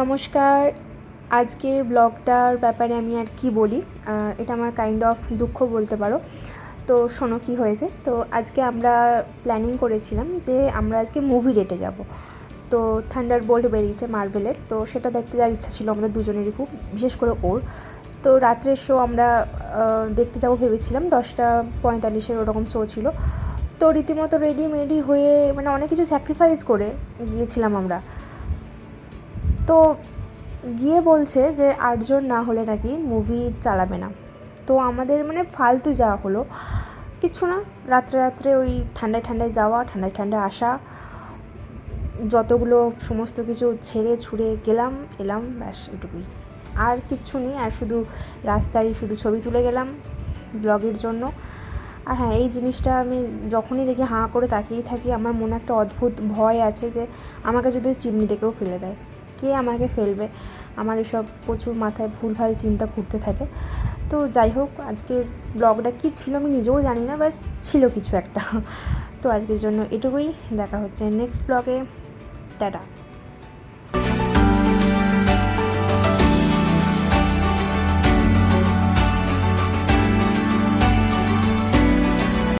নমস্কার। আজকের ব্লগটার ব্যাপারে আমি আর কি বলি, এটা আমার কাইন্ড অফ দুঃখ বলতে পারো। তো শোনো কী হয়েছে। তো আজকে আমরা প্ল্যানিং করেছিলাম যে আমরা আজকে মুভি ডেটে যাব। তো থান্ডারবোল্ট বেরিয়েছে মার্ভেলের, তো সেটা দেখতে যাওয়ার ইচ্ছা ছিল আমাদের দুজনেরই খুব, বিশেষ করে ওর। তো রাত্রের শো আমরা দেখতে যাবো ভেবেছিলাম, 10:45 ওরকম শো ছিল। তো রীতিমতো রেডি হয়ে মানে অনেক কিছু স্যাক্রিফাইস করে গিয়েছিলাম আমরা। তো গিয়ে বলছে যে 8 জন না হলে নাকি মুভি চালাবে না। তো আমাদের মানে ফালতু যাওয়া হলো, কিছু না, রাত্রে ওই ঠান্ডায় যাওয়া, ঠান্ডায় আসা, যতগুলো সমস্ত কিছু ছেড়ে ছুড়ে গেলাম এলাম, ব্যাস এটুকুই, আর কিচ্ছু নেই। আর শুধু রাস্তায় শুধু ছবি তুলে গেলাম ব্লগের জন্য। আর হ্যাঁ, এই জিনিসটা আমি যখনই দেখি হাঁ করে তাকিয়েই থাকি। আমার মনে একটা অদ্ভুত ভয় আছে যে আমাকে যদি চিমনি থেকেও ফেলে দেয়, কে আমাকে ফেলবে, আমার এসব প্রচুর মাথায় ভুলভাল চিন্তা ঘুরতে থাকে। তো যাই হোক, আজকের ব্লগটা কী ছিল আমি নিজেও জানি না, বাস ছিল কিছু একটা। তো আজকের জন্য এটুকুই, দেখা হচ্ছে নেক্সট ব্লগে। টাটা।